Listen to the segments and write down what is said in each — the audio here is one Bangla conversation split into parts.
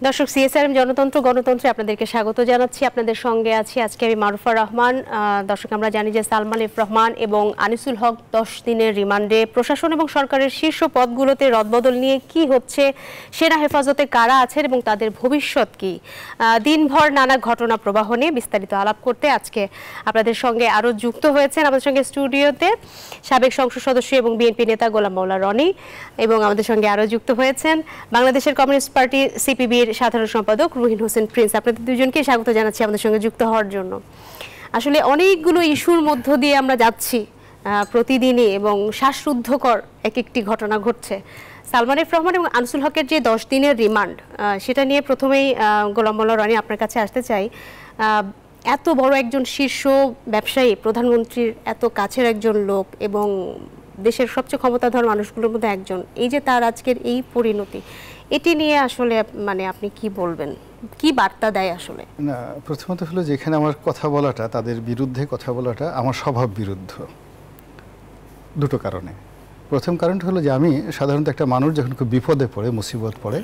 দর্শক, সিএসআরএম জনতন্ত্র গণতন্ত্রে আপনাদেরকে স্বাগত জানাচ্ছি। আপনাদের সঙ্গে আছি আজকে আমি মারুফা রহমান। দর্শক, আমরা জানি যে সালমান এফ রহমান এবং আনিসুল হক 10 দিনের রিমান্ডে। প্রশাসন এবং সরকারের শীর্ষ পদগুলোতে রদবদল নিয়ে কি হচ্ছে, সেনা হেফাজতে কারা আছেন এবং তাদের ভবিষ্যৎ কি, দিনভর নানা ঘটনা প্রবাহ নিয়ে বিস্তারিত আলাপ করতে আজকে আপনাদের সঙ্গে আরও যুক্ত হয়েছেন আমাদের সঙ্গে স্টুডিওতে সাবেক সংসদ সদস্য এবং বিএনপি নেতা গোলাম মাওলা রনি, এবং আমাদের সঙ্গে আরও যুক্ত হয়েছেন বাংলাদেশের কমিউনিস্ট পার্টি সিপিবির সাধারণ সম্পাদক রুহিন হোসেন প্রিন্স। আপনাদের দুজনকে স্বাগত জানাচ্ছি আমাদের সঙ্গে যুক্ত হওয়ার জন্য। আসলে অনেকগুলো ইস্যুর মধ্য দিয়ে আমরা যাচ্ছি প্রতিদিনই, এবং শ্বাসরুদ্ধকর এক একটি ঘটনা ঘটছে। সালমান এফ রহমান এবং আনিসুল হকের যে 10 দিনের রিমান্ড, সেটা নিয়ে প্রথমেই গোলাম মাওলা রনি আপনার কাছে আসতে চাই। এত বড় একজন শীর্ষ ব্যবসায়ী, প্রধানমন্ত্রীর এত কাছের একজন লোক এবং দেশের সবচেয়ে ক্ষমতাধর মানুষগুলোর মধ্যে একজন, এই যে তার আজকের এই পরিণতি, এটি নিয়ে আসলে মানে আপনি কি বলবেন, কি বার্তা দেয় আসলে? না, প্রথমত হলো যেখানে আমার কথা বলাটা, তাদের বিরুদ্ধে কথা বলাটা আমার স্বভাব বিরুদ্ধ দুটো কারণে। প্রথম কারণটা হলো যে আমি সাধারণত একটা মানুষ যখন খুব বিপদে পড়ে, মুসিবত পড়ে,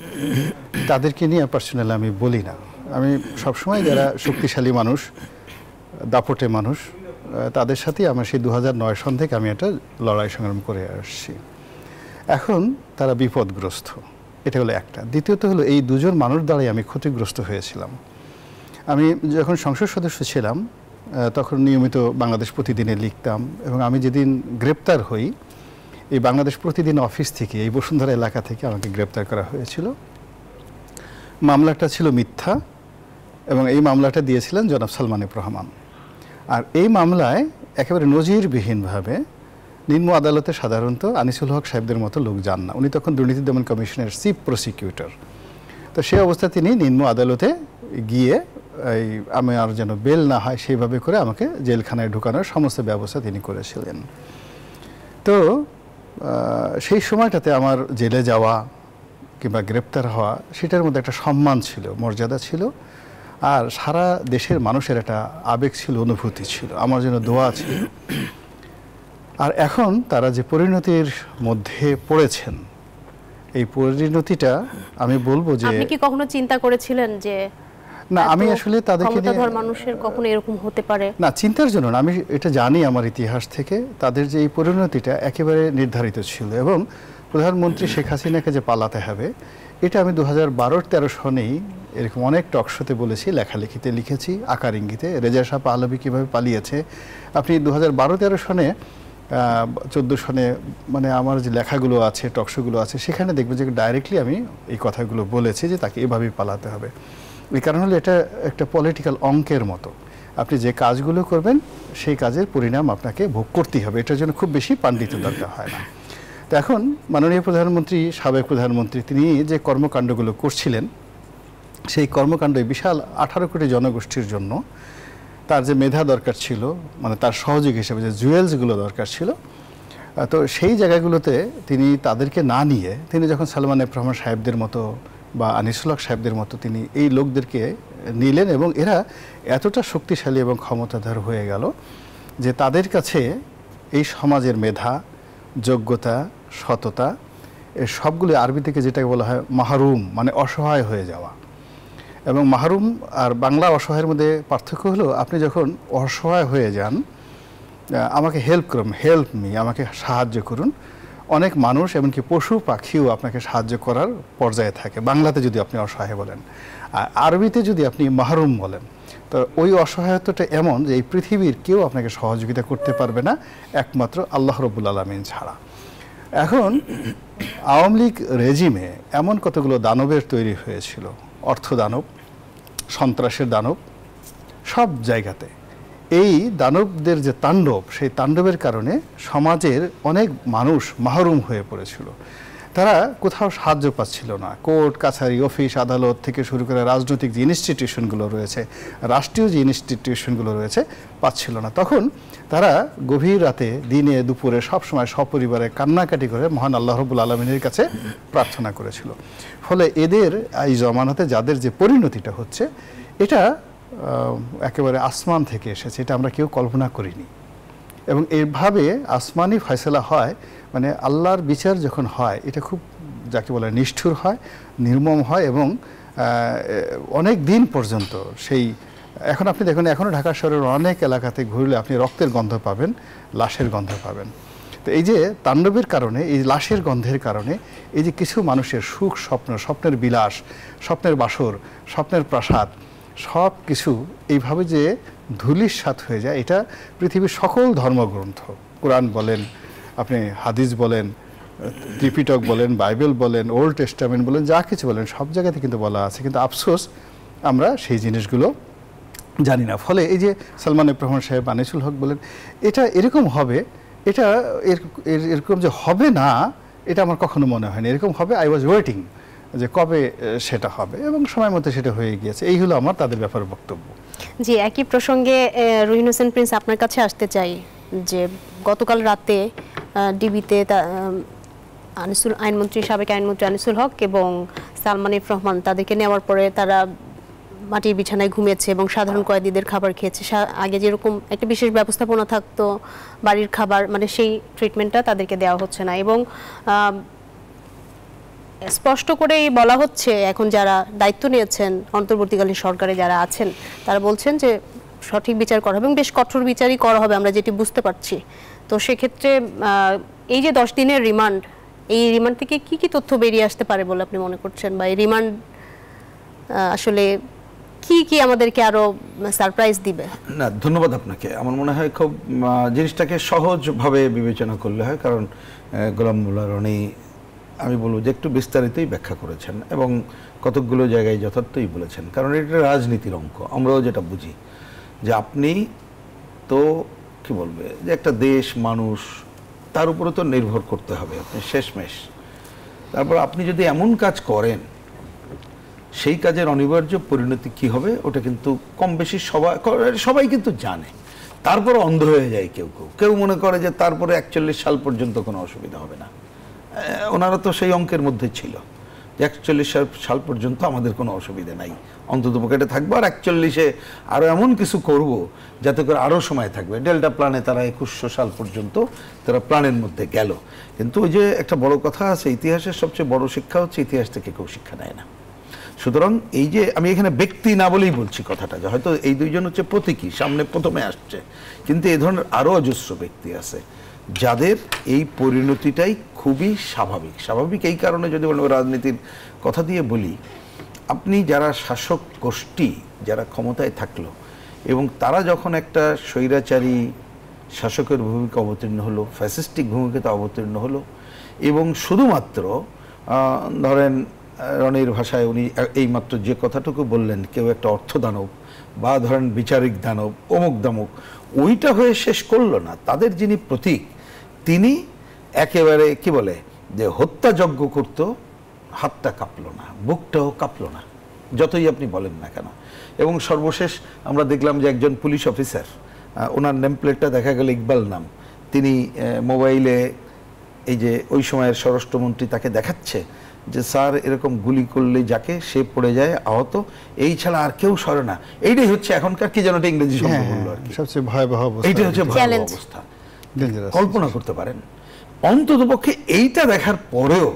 তাদেরকে নিয়ে পার্সোনালি আমি বলি না। আমি সবসময় যারা শক্তিশালী মানুষ, দাপটে মানুষ, তাদের সাথেই আমার সেই 2009 সন থেকে আমি একটা লড়াই সংগ্রাম করে আসছি। এখন তারা বিপদগ্রস্ত, এটা হলো একটা। দ্বিতীয়ত হলো এই দুজন মানুষ দ্বারাই আমি ক্ষতিগ্রস্ত হয়েছিলাম। আমি যখন সংসদ সদস্য ছিলাম তখন নিয়মিত বাংলাদেশ প্রতিদিনে লিখতাম, এবং আমি যেদিন গ্রেপ্তার হই, এই বাংলাদেশ প্রতিদিন অফিস থেকে, এই বসুন্ধরা এলাকা থেকে আমাকে গ্রেপ্তার করা হয়েছিল। মামলাটা ছিল মিথ্যা, এবং এই মামলাটা দিয়েছিলেন জনাব সালমান এফ রহমান। আর এই মামলায় একেবারে নজিরবিহীনভাবে নিম্ন আদালতে সাধারণত আনিসুল হক সাহেবদের মতো লোক যান না। উনি তখন দুর্নীতি দমন কমিশনের চিফ প্রসিকিউটর। তো সেই অবস্থা তিনি নিম্ন আদালতে গিয়ে আমার যেন বেল না হয় সেইভাবে করে আমাকে জেলখানায় ঢুকানোর সমস্ত ব্যবস্থা তিনি করেছিলেন। তো সেই সময়টাতে আমার জেলে যাওয়া কিংবা গ্রেপ্তার হওয়া, সেটার মধ্যে একটা সম্মান ছিল, মর্যাদা ছিল, আর সারা দেশের মানুষের একটা আবেগ ছিল, অনুভূতি ছিল, আমার জন্য দোয়া ছিল। আর এখন তারা যে পরিণতির মধ্যে পড়েছেন, এই পরিণতিটা আমি বলবো যে, আপনি কি কখনো চিন্তা করেছিলেন যে না, আমি আসলে তাদেরকে ক্ষমতাধর মানুষের কখনো এরকম হতে পারে? না, চিন্তার জন্য না, আমি এটা জানি আমার ইতিহাস থেকে, তাদের যে এই পরিণতিটা একেবারে নির্ধারিত ছিল। এবং প্রধানমন্ত্রী শেখ হাসিনাকে যে পালাতে হবে, এটা আমি 2012-13 সনেই এরকম অনেক টকশোতে বলেছি, লেখালেখিতে লিখেছি, আকার ইঙ্গিতে। রেজা শাহ পাহলভী কীভাবে পালিয়েছে, আপনি 2012-13 সনে 14 সনে মানে আমার যে লেখাগুলো আছে, টকশোগুলো আছে, সেখানে দেখবেন যে ডাইরেক্টলি আমি এই কথাগুলো বলেছি যে তাকে এভাবেই পালাতে হবে। এই কারণ হলো এটা একটা পলিটিক্যাল অঙ্কের মতো, আপনি যে কাজগুলো করবেন সেই কাজের পরিণাম আপনাকে ভোগ করতেই হবে, এটার জন্য খুব বেশি পাণ্ডিত্য দরকার হয় না। তো এখন মাননীয় প্রধানমন্ত্রী, সাবেক প্রধানমন্ত্রী, তিনি যে কর্মকাণ্ডগুলো করছিলেন, সেই কর্মকাণ্ড বিশাল 18 কোটি জনগোষ্ঠীর জন্য তার যে মেধা দরকার ছিল, মানে তার সহযোগী হিসেবে যে জুয়েলসগুলো দরকার ছিল, তো সেই জায়গাগুলোতে তিনি তাদেরকে না নিয়ে, তিনি যখন সালমান এফ রহমান সাহেবদের মতো বা আনিসুল হক সাহেবদের মতো তিনি এই লোকদেরকে নিলেন, এবং এরা এতটা শক্তিশালী এবং ক্ষমতাধর হয়ে গেল যে তাদের কাছে এই সমাজের মেধা, যোগ্যতা, সততা, এর সবগুলো আরবি থেকে যেটাকে বলা হয় মাহরুম, মানে অসহায় হয়ে যাওয়া। এবং মাহরুম আর বাংলা অসহায়ের মধ্যে পার্থক্য হলো, আপনি যখন অসহায় হয়ে যান, আমাকে হেল্প করুন, হেল্প মি, আমাকে সাহায্য করুন, অনেক মানুষ এমনকি পশু পাখিও আপনাকে সাহায্য করার পর্যায়ে থাকে, বাংলাতে যদি আপনি অসহায় বলেন। আর আরবিতে যদি আপনি মাহরুম বলেন, তো ওই অসহায়তাটা এমন যে এই পৃথিবীর কেউ আপনাকে সহযোগিতা করতে পারবে না, একমাত্র আল্লাহ রব্বুল আলামিন ছাড়া। এখন আওয়ামী লীগ রেজিমে এমন কতগুলো দানবের তৈরি হয়েছিল, অর্থ দানব, সন্ত্রাসের দানব, সব জায়গাতে এই দানবদের যে তাণ্ডব, সেই তাণ্ডবের কারণে সমাজের অনেক মানুষ মাহরুম হয়ে পড়েছিল। তারা কোথাও সাহায্য পাচ্ছিল না, কোর্ট কাছারি, অফিস আদালত থেকে শুরু করে রাজনৈতিক যে ইনস্টিটিউশনগুলো রয়েছে, রাষ্ট্রীয় যে ইনস্টিটিউশনগুলো রয়েছে, পাচ্ছিল না। তখন তারা গভীর রাতে, দিনে, দুপুরে সবসময় সপরিবারে কান্নাকাটি করে মহান আল্লাহ রব্বুল আলমিনের কাছে প্রার্থনা করেছিল। ফলে এদের এই জমানাতে যাদের যে পরিণতিটা হচ্ছে, এটা একেবারে আসমান থেকে এসেছে, এটা আমরা কেউ কল্পনা করিনি। এবং এইভাবে আসমানি ফয়সালা হয়, মানে আল্লাহর বিচার যখন হয়, এটা খুব যাকে বলে নিষ্ঠুর হয়, নির্মম হয়, এবং অনেক দিন পর্যন্ত সেই, এখন আপনি দেখুন এখনও ঢাকা শহরের অনেক এলাকাতে ঘুরলে আপনি রক্তের গন্ধ পাবেন, লাশের গন্ধ পাবেন। তো এই যে তাণ্ডবের কারণে, এই লাশের গন্ধের কারণে এই যে কিছু মানুষের সুখ স্বপ্ন, স্বপ্নের বিলাস, স্বপ্নের বাসর, স্বপ্নের প্রাসাদ সব কিছু এইভাবে যে ধূলিসাৎ হয়ে যায়, এটা পৃথিবীর সকল ধর্মগ্রন্থ, কোরআন বলেন, আপনি হাদিস বলেন, ত্রিপিটক বলেন, বাইবেল বলেন, ওল্ড টেস্টামেন্ট বলেন, যা কিছু বলেন সব জায়গাতে কিন্তু বলা আছে, কিন্তু আফসোস আমরা সেই জিনিসগুলো জানি না। ফলে এই যে সালমান এফ রহমান সাহেব, আনিসুল হক বলেন, এটা এরকম হবে, এটা এরকম যে হবে না এটা আমার কখনো মনে হয়নি। এরকম হবে, আই ওয়াজ ওয়েটিং যে কবে সেটা হবে, এবং সময় মতো সেটা হয়ে গিয়েছে। এই হলো আমার তাদের ব্যাপারে বক্তব্য। জি, একই প্রসঙ্গে রুহিন হোসেন প্রিন্স আপনার কাছে আসতে চাই যে গতকাল রাতে ডিবিতে সাবেক আইনমন্ত্রী আনিসুল হক এবং সালমান এফ রহমান তাদেরকে নেওয়ার পরে তারা মাটির বিছানায় ঘুমিয়েছে এবং সাধারণ কয়েদিদের খাবার খেয়েছে। আগে যেরকম একটা বিশেষ ব্যবস্থাপনা থাকতো বাড়ির খাবার, মানে সেই ট্রিটমেন্টটা তাদেরকে দেওয়া হচ্ছে না। এবং স্পষ্ট করেই বলা হচ্ছে এখন যারা দায়িত্ব নিয়েছেন অন্তর্বর্তীকালীন সরকারে যারা আছেন তারা বলছেন যে সঠিক বিচার করা হবে এবং বেশ কঠোর বিচারই করা হবে, আমরা যেটি বুঝতে পারছি। তো সেক্ষেত্রে এই যে 10 দিনের রিমান্ড, এই রিমান্ড থেকে কি কি তথ্য বেরিয়ে আসতে পারে বলে আপনি মনে করছেন, বা এই রিমান্ড আসলে কি কি আমাদেরকে আরো সারপ্রাইজ দিবে? না, ধন্যবাদ আপনাকে। আমার মনে হয় খুব জিনিসটাকে সহজভাবে বিবেচনা করলে হয়, কারণ গোলাম মোল্লা রনি আমি বলবো যে একটু বিস্তারিতই ব্যাখ্যা করেছেন এবং কতকগুলো জায়গায় যথার্থই বলেছেন। কারণ এটা রাজনীতির অঙ্ক, আমরাও যেটা বুঝি যে আপনি তো কি বলবে যে একটা দেশ, মানুষ, তার উপরে তো নির্ভর করতে হবে আপনি শেষমেশ। তারপর আপনি যদি এমন কাজ করেন, সেই কাজের অনিবার্য পরিণতি কি হবে ওটা কিন্তু কম বেশি সবাই কিন্তু জানে। তারপরে অন্ধ হয়ে যায় কেউ কেউ কেউ মনে করে যে তারপরে 41 সাল পর্যন্ত কোনো অসুবিধা হবে না। ওনারা তো সেই অঙ্কের মধ্যে ছিল যে 41 সাল পর্যন্ত আমাদের কোনো অসুবিধা নাই, অন্তত পকেটে থাকবো, আর 41-এ আরও এমন কিছু করব যাতে করে আরও সময় থাকবে। ডেল্টা প্ল্যানে তারা 2100 সাল পর্যন্ত তারা প্ল্যানের মধ্যে গেল। কিন্তু ওই যে একটা বড় কথা আছে, ইতিহাসের সবচেয়ে বড় শিক্ষা হচ্ছে ইতিহাস থেকে কেউ শিক্ষা নেয় না। সুতরাং এই যে আমি এখানে ব্যক্তি না বলেই বলছি কথাটা, যে হয়তো এই দুইজন হচ্ছে প্রতীকী, সামনে প্রথমে আসছে, কিন্তু এই ধরনের আরও অজস্র ব্যক্তি আছে যাদের এই পরিণতিটাই খুবই স্বাভাবিক। এই কারণে যদি রাজনীতির কথা দিয়ে বলি, আপনি যারা শাসক গোষ্ঠী যারা ক্ষমতায় থাকলো এবং তারা যখন একটা স্বৈরাচারী শাসকের ভূমিকা অবতীর্ণ হলো, ফ্যাসিস্টিক ভূমিকাতে অবতীর্ণ হলো, এবং শুধুমাত্র ধরেন রনির ভাষায় উনি এইমাত্র যে কথাটুকু বললেন, কেউ একটা অর্থদানব বা ধরেন বিচারিক দানব, অমুক দামুক, ওইটা হয়ে শেষ করলো না। তাদের যিনি প্রতীক, তিনি একেবারে কি বলে যে হত্যাযজ্ঞ করতো, হাতটা কাঁপলো না, বুকটাও কাঁপলো না, যতই আপনি বলেন না কেন। এবং সর্বশেষ আমরা দেখলাম যে একজন পুলিশ অফিসার, ওনার নেম প্লেটটা দেখা গেল ইকবাল নাম, তিনি মোবাইলে এই যে ওই সময়ের স্বরাষ্ট্রমন্ত্রী তাকে দেখাচ্ছে যে স্যার এরকম গুলি করলে যাকে সে পড়ে যায় আহত, এই ছাড়া আর কেউ সরে না। এইটাই হচ্ছে এখনকার কি যেন একটা ইংরেজি শব্দ বললো আর কি, সবচেয়ে ভয়াবহ অবস্থা। এইটা হচ্ছে ভয়াবহ অবস্থা। কল্পনা করতে পারেন অন্ততপক্ষে এইটা দেখার পরেও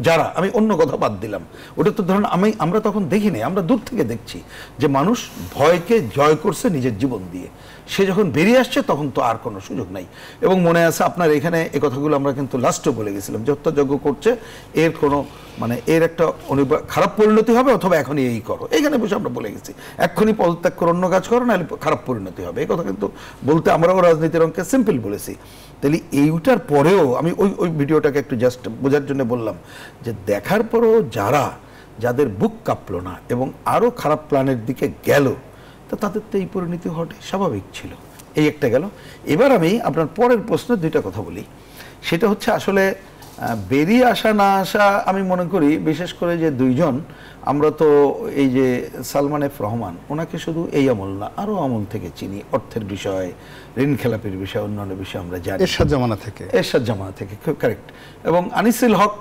যারা, আমি অন্য কথা বাদ দিলাম, ওটা তো ধরুন আমরা তখন দেখিনি, আমরা দূর থেকে দেখছি যে মানুষ ভয়কে জয় করছে নিজের জীবন দিয়ে। সে যখন বেরিয়ে আসছে তখন তো আর কোনো সুযোগ নাই। এবং মনে আছে আপনার এখানে এই কথাগুলো আমরা কিন্তু লাস্টও বলে গেছিলাম যে হত্যাযজ্ঞ করছে, এর কোনো মানে এর একটা খারাপ পরিণতি হবে, অথবা এখনই এই করো, এইখানে বসে আমরা বলে গেছি এক্ষুনি পদত্যাগ করে অন্য কাজ করো, নাহলে খারাপ পরিণতি হবে। এই কথা কিন্তু বলতে আমরাও রাজনীতির অঙ্কে সিম্পল বলেছি। তাহলে এইটার পরেও আমি ওই ভিডিওটাকে একটু জাস্ট বোঝার জন্য বললাম যে দেখার পরেও যাদের বুক কাঁপলো না এবং আরও খারাপ প্ল্যানের দিকে গেল, তা তাদের তো এই পরিণতি হওয়াটাই স্বাভাবিক ছিল। এই একটা গেল। এবার আমি আপনার পরের প্রশ্নে দুইটা কথা বলি। সেটা হচ্ছে আসলে বেরিয়ে আসা না আসা, আমি মনে করি বিশেষ করে যে দুইজন, আমরা তো এই যে সালমান এফ রহমান, ওনাকে শুধু এই আমল না আরও আমল থেকে চিনি, অর্থের বিষয়, ঋণ খেলাপির বিষয়, অন্যান্য বিষয় আমরা জানি, এরশাদ জামানা থেকে, কারেক্ট। এবং আনিসুল হক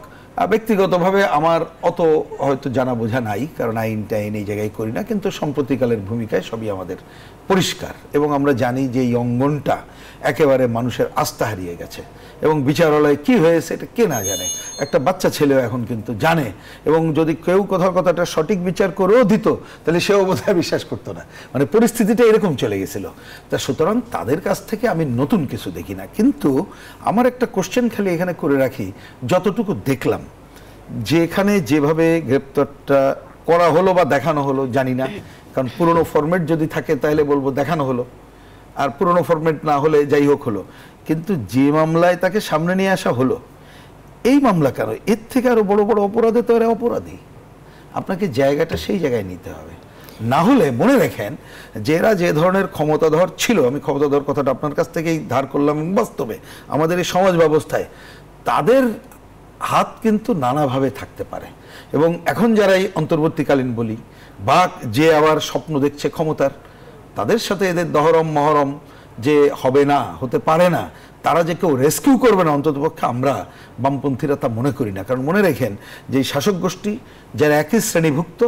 ব্যক্তিগতভাবে আমার অত হয়তো জানা বোঝা নাই, কারণ আইনটা এই জায়গায় করি না, কিন্তু সম্প্রতিকালের ভূমিকায় সবই আমাদের পরিষ্কার এবং আমরা জানি যে এই অঙ্গনটা একেবারে মানুষের আস্থা হারিয়ে গেছে এবং বিচারালয়ে কি হয়েছে এটা কে না জানে, একটা বাচ্চা ছেলেও এখন কিন্তু জানে, এবং যদি কেউ কোথাও কথাটা সঠিক বিচার করেও দিত তাহলে সেও বোধহয় বিশ্বাস করতো না, মানে পরিস্থিতিটা এরকম চলে গেছিল। তা সুতরাং তাদের কাছ থেকে আমি নতুন কিছু দেখি না, কিন্তু আমার একটা কোশ্চেন খালি এখানে করে রাখি, যতটুকু দেখলাম যেখানে যেভাবে গ্রেপ্তারটা করা হলো বা দেখানো হলো জানি না, কারণ পুরনো ফরম্যাট যদি থাকে তাহলে বলবো দেখানো হলো, আর পুরনো ফরম্যাট না হলে যাই হোক হলো, কিন্তু যে মামলায় তাকে সামনে নিয়ে আসা হলো এই মামলা কেন, এর থেকে আরো বড় বড় অপরাধে তো এরা অপরাধী, আপনাকে জায়গাটা সেই জায়গায় নিতে হবে। না হলে মনে রাখেন যে এরা যে ধরনের ক্ষমতাধর ছিল, আমি ক্ষমতাধর কথাটা আপনার কাছ থেকেই ধার করলাম, বাস্তবে আমাদের এই সমাজ ব্যবস্থায় তাদের হাত কিন্তু নানাভাবে থাকতে পারে, এবং এখন যারা এই অন্তর্বর্তীকালীন বলি বা যে আবার স্বপ্ন দেখছে ক্ষমতার, তাদের সাথে এদের দহরম মহরম যে হবে না, হতে পারে না, তারা যে কেউ রেস্কিউ করবে না, অন্ততপক্ষে আমরা বামপন্থীরা তা মনে করি না। কারণ মনে রাখেন যে শাসক গোষ্ঠী যারা একই শ্রেণীভুক্ত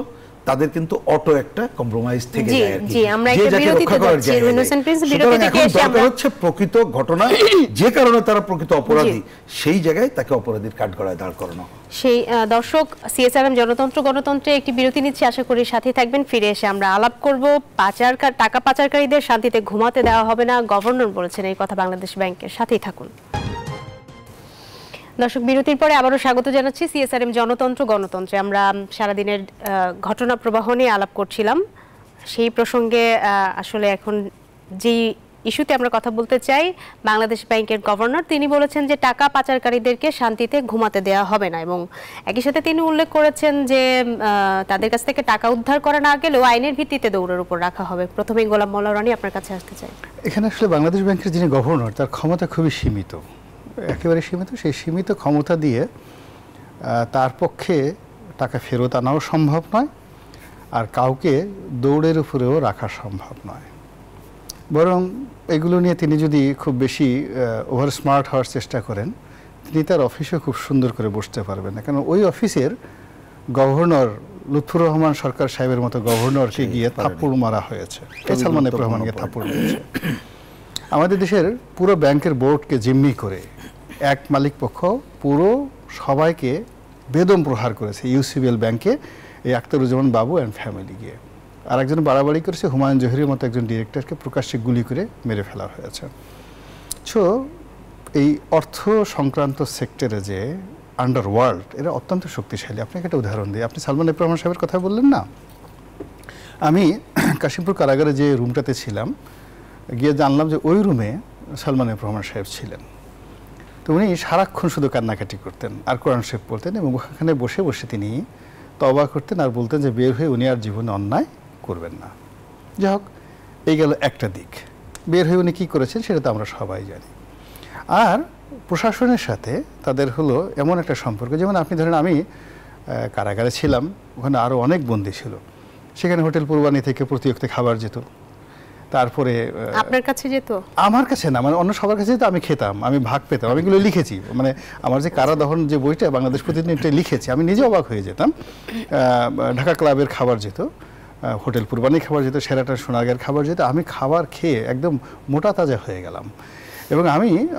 তাদের কিন্তু অটো একটা কম্প্রোমাইজ থেকে যায়, হচ্ছে প্রকৃত ঘটনা যে কারণে তারা প্রকৃত অপরাধী সেই জায়গায় তাকে অপরাধীর কাঠগড়ায় দাঁড় করানো। সেই দর্শক, সিএসআরএম জনতন্ত্র গণতন্ত্রে একটি বিরতি নিচ্ছে, আশা করি সাথে থাকবেন। ফিরে এসে আমরা আলাপ করব টাকা পাচারকারীদের শান্তিতে ঘুমাতে দেওয়া হবে না, গভর্নর বলেছেন এই কথা বাংলাদেশ ব্যাংকের। সাথেই থাকুন দর্শক। বিরতির পরে আবারও স্বাগত জানাচ্ছি সিএসআরএম জনতন্ত্র গণতন্ত্রে। আমরা সারাদিনের ঘটনা প্রবাহ নিয়ে আলাপ করছিলাম, সেই প্রসঙ্গে আসলে এখন যেই ইস্যুতে আমরা কথা বলতে চাই, বাংলাদেশ ব্যাংকের গভর্নর তিনি বলেছেন যে টাকা পাচারকারীদেরকে শান্তিতে ঘুমাতে দেওয়া হবে না, এবং একই সাথে তিনি উল্লেখ করেছেন যে তাদের কাছ থেকে টাকা উদ্ধার করা না গেলেও আইনের ভিত্তিতে দৌড়ের উপর রাখা হবে। প্রথমেই গোলাম মোল্লা রনি আপনার কাছে আসতে চাই। এখানে আসলে বাংলাদেশ ব্যাংকের যিনি গভর্নর তার ক্ষমতা খুবই সীমিত, একেবারে সীমিত। সেই সীমিত ক্ষমতা দিয়ে তার পক্ষে টাকা ফেরত আনাও সম্ভব নয়, আর কাউকে দৌড়ের উপরেও রাখা সম্ভব নয়। বরং এগুলো নিয়ে তিনি যদি খুব বেশি ওভার স্মার্ট হওয়ার চেষ্টা করেন, তিনি তার অফিসে খুব সুন্দর করে বসতে পারবেন না, কারণ ওই অফিসের গভর্নর লুৎফুর রহমান সরকার সাহেবের মতো গভর্নরকে গিয়ে থাপ্পড় মারা হয়েছে, সালমান এফ রহমানকে থাপ্পড় দিয়েছে। আমাদের দেশের পুরো ব্যাংকের বোর্ডকে জিম্মি করে এক মালিক পক্ষ পুরো সবাইকে বেদম প্রহার করেছে ইউসিবিএল ব্যাংকে, এই আখতারুজ্জামান বাবু অ্যান্ড ফ্যামিলি গিয়ে। আর একজন বাড়াবাড়ি করেছে, হুমায়ুন জহিরের মতো একজন ডিরেক্টরকে প্রকাশ্যে গুলি করে মেরে ফেলা হয়েছে। সো এই অর্থ সংক্রান্ত সেক্টরে যে আন্ডারওয়ার্ল্ড এরা অত্যন্ত শক্তিশালী। আপনাকে একটা উদাহরণ দিই, আপনি সালমান এফ রহমান সাহেবের কথা বললেন না, আমি কাশিমপুর কারাগারে যে রুমটাতে ছিলাম গিয়ে জানলাম যে ওই রুমে সালমান এফ রহমান সাহেব ছিলেন। তো উনি সারাক্ষণ শুধু কান্নাকাটি করতেন আর কোরআন শরীফ পড়তেন, এবং ওখানে বসে বসে তিনি তওবা করতেন আর বলতেন যে বের হয়ে উনি আর জীবনে অন্যায় করবেন না। যাই হোক, এই গেল একটা দিক। বের হয়ে উনি কী করেছেন সেটা তো আমরা সবাই জানি। আর প্রশাসনের সাথে তাদের হলো এমন একটা সম্পর্ক, যেমন আপনি ধরেন আমি কারাগারে ছিলাম, ওখানে আরও অনেক বন্দী ছিল, সেখানে হোটেল পূর্বাণী থেকে প্রতিনিয়ত খাবার যেত, তারপরে আপনার কাছে যেত? আমার কাছে না, মানে অন্য সবার কাছে যেত, আমি খেতাম, আমি ভাগ পেতাম, আমি এগুলো লিখেছি, মানে আমার যে কারাদহন যে বইটা বাংলাদেশ প্রতিদিনটা লিখেছি, আমি নিজে অবাক হয়ে যেতাম। ঢাকা ক্লাবের খাবার যেত, হোটেল পূর্বাণী খাবার যেত, সেরাটন সোনারগাঁয়ের খাবার যেত, আমি খাবার খেয়ে একদম মোটা তাজা হয়ে গেলাম। এবং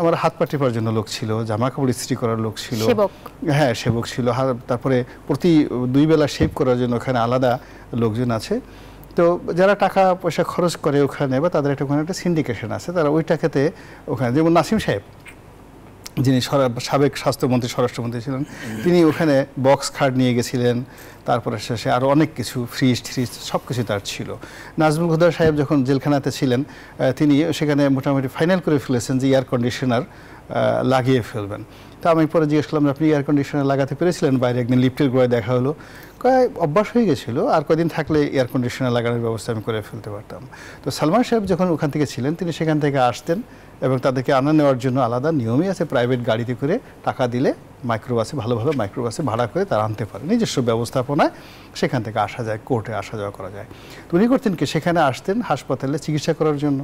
আমার হাত পা টেপার জন্য লোক ছিল, জামা কাপড় ইস্ত্রি করার লোক ছিল, হ্যাঁ সেবক ছিল, তারপরে প্রতি 2 বেলা শেভ করার জন্য ওখানে আলাদা লোকজন আছে। তো যারা টাকা পয়সা খরচ করে ওখানে, বা তাদের ওখানে একটা সিন্ডিকেশন আছে, তারা ওই টাকাতে ওখানে, যেমন নাসিম সাহেব যিনি সাবেক স্বাস্থ্যমন্ত্রী স্বরাষ্ট্রমন্ত্রী ছিলেন, তিনি ওখানে বক্স খাট নিয়ে গেছিলেন, তারপরে শেষে আরও অনেক কিছু ফ্রিজ সব কিছু তার ছিল। নাজমুল হুদা সাহেব যখন জেলখানাতে ছিলেন, তিনি সেখানে মোটামুটি ফাইনাল করে ফেলেছেন যে এয়ার কন্ডিশনার লাগিয়ে ফেলবেন। তা আমি পরে জিজ্ঞেস করলাম আপনি এয়ার কন্ডিশনার লাগাতে পেরেছিলেন? বাইরে একদিন লিফটের গোড়ায় দেখা হলো, অভ্যাস হয়ে গেছিলো, আর কদিন থাকলে এয়ার কন্ডিশনার লাগানোর ব্যবস্থা আমি করে ফেলতে পারতাম। তো সালমান সাহেব যখন ওখান থেকে ছিলেন, তিনি সেখান থেকে আসতেন এবং তাদেরকে আনা নেওয়ার জন্য আলাদা নিয়মই আছে, প্রাইভেট গাড়িতে করে টাকা দিলে মাইক্রোবাসে, ভালো ভালো মাইক্রোবাসে ভাড়া করে তারা আনতে পারে, নিজস্ব ব্যবস্থাপনায় সেখান থেকে আসা যায়, কোর্টে আসা যাওয়া করা যায়। তো উনি করতেন কি, সেখানে আসতেন হাসপাতালে চিকিৎসা করার জন্য,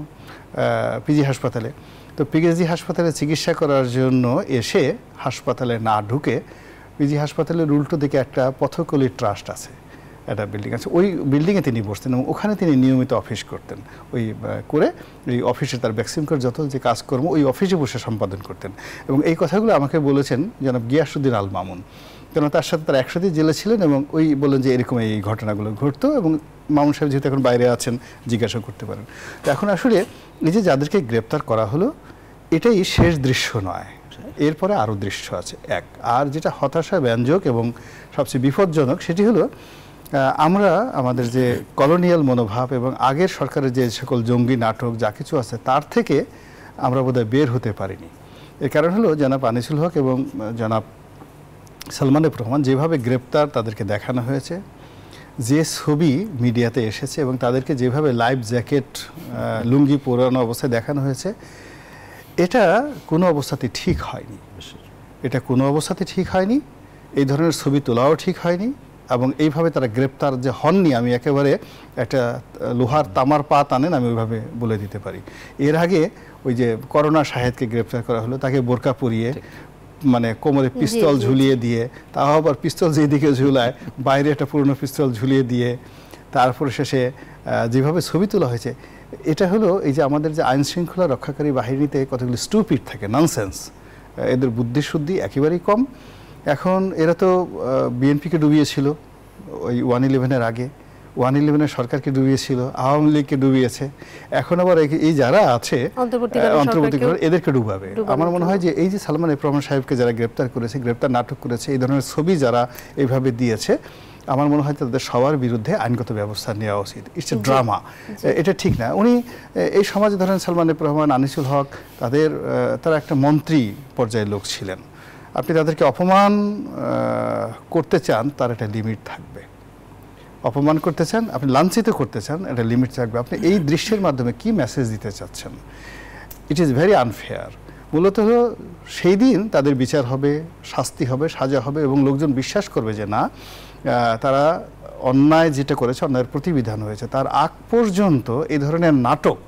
পিজি হাসপাতালে। তো পিজি হাসপাতালে চিকিৎসা করার জন্য এসে হাসপাতালে না ঢুকে পিজি হাসপাতালের উল্টো দিকে একটা পথকলি ট্রাস্ট আছে, একটা বিল্ডিং আছে, ওই বিল্ডিংয়ে তিনি বসতেন এবং ওখানে তিনি নিয়মিত অফিস করতেন। ওই করে এই অফিসে তার ভ্যাকসিনকর যত যে কাজকর্ম ওই অফিসে বসে সম্পাদন করতেন। এবং এই কথাগুলো আমাকে বলেছেন জনাব গিয়াসউদ্দিন আল মামুন, কেন তার সাথে তারা একসাথে জেলে ছিলেন এবং ওই বললেন যে এরকম এই ঘটনাগুলো ঘটতো এবং মামুন সাহেব যেহেতু এখন বাইরে আছেন জিজ্ঞাসা করতে পারেন। তো এখন আসলে এই যে যাদেরকে গ্রেপ্তার করা হলো এটাই শেষ দৃশ্য নয়, এরপরে আরও দৃশ্য আছে এক। আর যেটা হতাশা ব্যঞ্জক এবং সবচেয়ে বিপজ্জনক সেটি হলো আমরা আমাদের যে কলোনিয়াল মনোভাব এবং আগের সরকারের যে সকল জঙ্গি নাটক যা কিছু আছে তার থেকে আমরা বোধহয় বের হতে পারিনি। এর কারণ হলো জনাব আনিসুল হক এবং জনাব সালমান এফ রহমান যেভাবে গ্রেপ্তার তাদেরকে দেখানো হয়েছে, যে ছবি মিডিয়াতে এসেছে এবং তাদেরকে যেভাবে লাইফ জ্যাকেট লুঙ্গি পরানো অবস্থায় দেখানো হয়েছে, এটা কোনো অবস্থাতে ঠিক হয়নি। এটা কোনো অবস্থাতে ঠিক হয়নি, এই ধরনের ছবি তোলাও ঠিক হয়নি এবং এইভাবে তারা গ্রেপ্তার যে হননি আমি একেবারে একটা লোহার তামার পা টানেন আমি ওইভাবে বলে দিতে পারি। এর আগে ওই যে করোনা শাহেদকে গ্রেপ্তার করা হলো, তাকে বোরকা পরিয়ে মানে কোমরে পিস্তল ঝুলিয়ে দিয়ে, তাও আবার পিস্তল যেদিকে ঝুলায় বাইরে একটা পুরনো পিস্তল ঝুলিয়ে দিয়ে তারপরে শেষে যেভাবে ছবি তোলা হয়েছে, এটা হলো এই যে আমাদের যে আইন শৃঙ্খলা রক্ষাকারী বাহিনীতে কতগুলো স্টুপিড থাকে, ননসেন্স, এদের বুদ্ধিশুদ্ধি একেবারেই কম। এখন এরা তো বিএনপিকে ডুবিয়েছিল ওই 1/11-এর আগে, 1/11-এর সরকারকে ডুবিয়েছিল, আওয়ামী লীগকে ডুবিয়েছে, এখন আবার এই যারা আছে অন্তর্বর্তীকালীন এদেরকে ডুবাবে। আমার মনে হয় যে এই যে সালমান এফ রহমান সাহেবকে যারা গ্রেপ্তার করেছে, গ্রেপ্তার নাটক করেছে, এই ধরনের ছবি যারা এইভাবে দিয়েছে, আমার মনে হয় তাদের সবার বিরুদ্ধে আইনগত ব্যবস্থা নেওয়া উচিত। ইটস এ ড্রামা, এটা ঠিক না। উনি এই সমাজে ধরেন সালমান এফ রহমান, আনিসুল হক, তারা একটা মন্ত্রী পর্যায়ের লোক ছিলেন। আপনি তাদেরকে অপমান করতে চান, তার একটা লিমিট থাকবে। অপমান করতে চান, আপনি লাঞ্ছিত করতে চান, একটা লিমিট থাকবে। আপনি এই দৃশ্যের মাধ্যমে কি মেসেজ দিতে চাচ্ছেন? It is very unfair. মূলত হলো সেই দিন তাদের বিচার হবে, শাস্তি হবে, সাজা হবে এবং লোকজন বিশ্বাস করবে যে না, তারা অন্যায় যেটা করেছে অন্যায়ের প্রতিবিধান হয়েছে। তার আগ পর্যন্ত এই ধরনের নাটক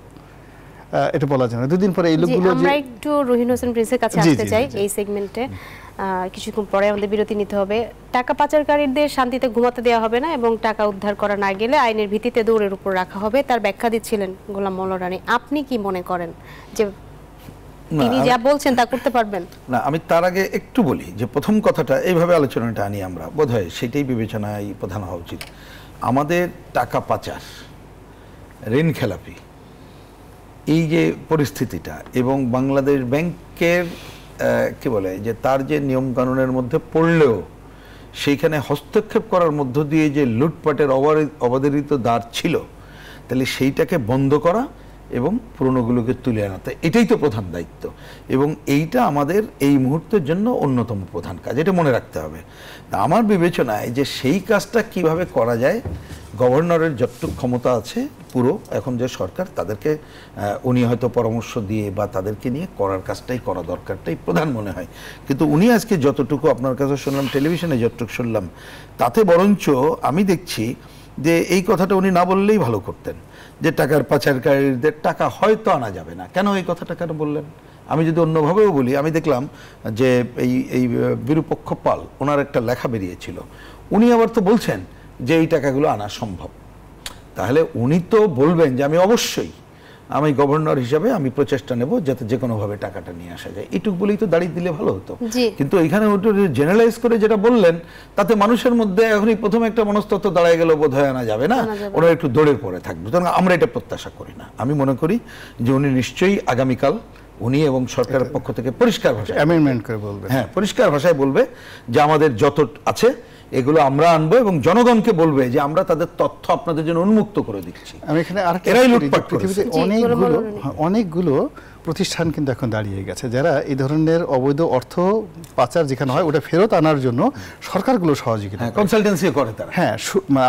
এটা বলা যায় না। দুদিন পরে এই লোকগুলো আমরা একটু রহিন হোসেন প্রিন্সের কাছে আসতে চাই এই সেগমেন্টে। কিছুক্ষণ পরে আমাদের বিরতি নিতে হবে। টাকা পাচারকারীদের শান্তিতে ঘুমাতে দেওয়া হবে না এবং টাকা উদ্ধার করা না গেলে আইনের ভিত্তিতে দৌড়ের উপর রাখা হবে, তার ব্যাখ্যা দিচ্ছিলেন গোলাম মোল্লা রানী। আপনি কি মনে করেন যে তিনি যা বলছেন তা করতে পারবেন? না, আমি তার আগে একটু বলি যে প্রথম কথাটা এইভাবে আলোচনাটা আনি আমরা, বোধহয় সেটাই বিবেচনায় প্রধান হওয়া উচিত। আমাদের টাকা পাচার, ঋণ খেলাপি, এই যে পরিস্থিতিটা এবং বাংলাদেশ ব্যাংকের কি বলে যে তার যে নিয়ম কানুনের মধ্যে পড়লেও সেইখানে হস্তক্ষেপ করার মধ্য দিয়ে যে লুটপাটের অবারিত দ্বার ছিল, তাহলে সেইটাকে বন্ধ করা এবং পুরনোগুলোকে তুলে আনা, এটাই তো প্রধান দায়িত্ব এবং এইটা আমাদের এই মুহূর্তের জন্য অন্যতম প্রধান কাজ, এটা মনে রাখতে হবে। আমার বিবেচনায় যে সেই কাজটা কিভাবে করা যায়, গভর্নরের যতটুকু ক্ষমতা আছে পুরো এখন যে সরকার, তাদেরকে উনি হয়তো পরামর্শ দিয়ে বা তাদেরকে নিয়ে করার কাজটাই করা দরকারটাই প্রধান মনে হয়। কিন্তু উনি আজকে যতটুকু আপনার কাছে শুনলাম, টেলিভিশনে যতটুকু শুনলাম, তাতে বরঞ্চ আমি দেখছি যে এই কথাটা উনি না বললেই ভালো করতেন, যে টাকার পাচারকারীদের টাকা হয়তো আনা যাবে না। কেন এই কথাটা কেন বললেন? আমি যদি অন্যভাবেও বলি, আমি দেখলাম যে এই বিরূপক্ষ পাল ওনার একটা লেখা বেরিয়েছিল, উনি আবার তো বলছেন যে এই টাকাগুলো আনা সম্ভব। তাহলে উনি তো বলবেন যে আমি অবশ্যই আমি গভর্নর হিসাবে আমি প্রচেষ্টা নেব যাতে যে কোনোভাবে টাকাটা নিয়ে আসা যায়, এটুক বলেই তো দাঁড়িয়ে দিলে ভালো হতো। কিন্তু এখানে ওটা জেনারেলাইজ করে যেটা বললেন, তাতে মানুষের মধ্যে এখনই প্রথমে একটা মনস্তত্ত্ব দাঁড়ায় গেল, বোধ হয় আনা যাবে না, ওরা একটু দৌড়ের পরে থাকবে। সুতরাং আমরা এটা প্রত্যাশা করি না। আমি মনে করি যে উনি নিশ্চয়ই আগামীকাল উনি এবং সরকারের পক্ষ থেকে পরিষ্কার ভাষায় অ্যামেন্ডমেন্ট করে বলবে, হ্যাঁ পরিষ্কার ভাষায় বলবে যে আমাদের যত আছে এগুলো আমরা আনবো এবং জনগণকে বলবে যে আমরা তাদের তথ্য আপনাদের জন্য উন্মুক্ত করে দিচ্ছি। আমি এখানে আর পৃথিবীতে অনেকগুলো প্রতিষ্ঠান কিন্তু এখন দাঁড়িয়ে গেছে যারা এই ধরনের অবৈধ অর্থ পাচার যেখানে হয় ওটা ফেরত আনার জন্য সরকারগুলো সহযোগিতা কনসালটেন্সি করে তারা। হ্যাঁ,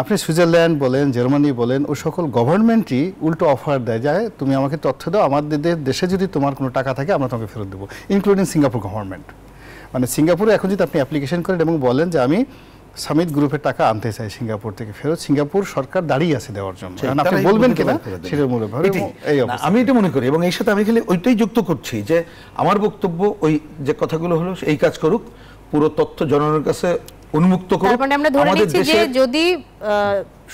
আপনি সুইজারল্যান্ড বলেন, জার্মানি বলেন, ওই সকল গভর্নমেন্টই উল্টো অফার দেয়, যায় তুমি আমাকে তথ্য দাও, আমাদের দেশে যদি তোমার কোনো টাকা থাকে আমরা তোমাকে ফেরত দেবো, ইনক্লুডিং সিঙ্গাপুর গভর্নমেন্ট। মানে সিঙ্গাপুরে এখন যদি আপনি অ্যাপ্লিকেশন করেন এবং বলেন যে আমি সামিত গ্রুপের টাকা আনতে চাই সিঙ্গাপুর থেকে ফেরত, সিঙ্গাপুর সরকার দাঁড়িয়ে আছে দেওয়ার জন্য, আপনি বলবেন কিনা সেটা মূল্য। আমি এটা মনে করি এবং এই সাথে আমি খালি ওইটাই যুক্ত করছি যে আমার বক্তব্য ওই যে কথাগুলো হলো এই কাজ করুক, পুরো তথ্য জনগণের কাছে উন্মুক্ত করুক। তার মানে আমরা ধরে নিচ্ছি যে যদি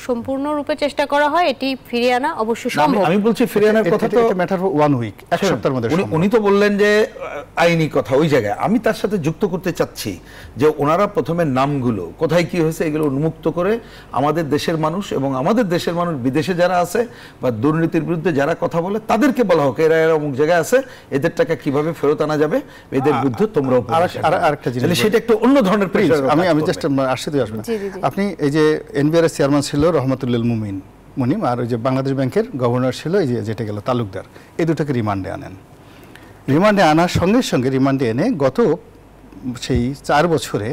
সম্পূর্ণরূপে চেষ্টা করা হয় এটি ফিরিয়ে আনা অবশ্যই সম্ভব। আমি বলছি ফিরিয়ে আনার কথা তো ম্যাটার 1 উইক, এক সপ্তাহের মধ্যে। উনি তো বললেন যে আইনি কথা ওই জায়গায়, আমি তার সাথে যুক্ত করতে চাচ্ছি যে ওনারা প্রথমে নামগুলো কোথায় কি হয়েছে এগুলো উন্মুক্ত করে আমাদের দেশের মানুষ এবং আমাদের দেশের মানুষ বিদেশে যারা আছে বা দুর্নীতির বিরুদ্ধে যারা কথা বলে তাদেরকে বলা হোক এরা এরা অমুক জায়গায় আছে, এদের টাকা কিভাবে ফেরত আনা যাবে, এদের বিরুদ্ধে তোমরাও আরেকটা জিনিস, সেটা একটু অন্য ধরনের প্রেসার। আমি জাস্ট আসতে আসবেন। আপনি এই যে এনবিআর এর চেয়ারম্যান ছিল রহমতুল্লিল মুনিম, আর ওই যে বাংলাদেশ ব্যাংকের গভর্নর ছিল এই যে যেটা গেল তালুকদার, এই দুটোকে রিমান্ডে আনেন। রিমান্ডে আনার সঙ্গে সঙ্গে রিমান্ডে এনে গত সেই 4 বছরে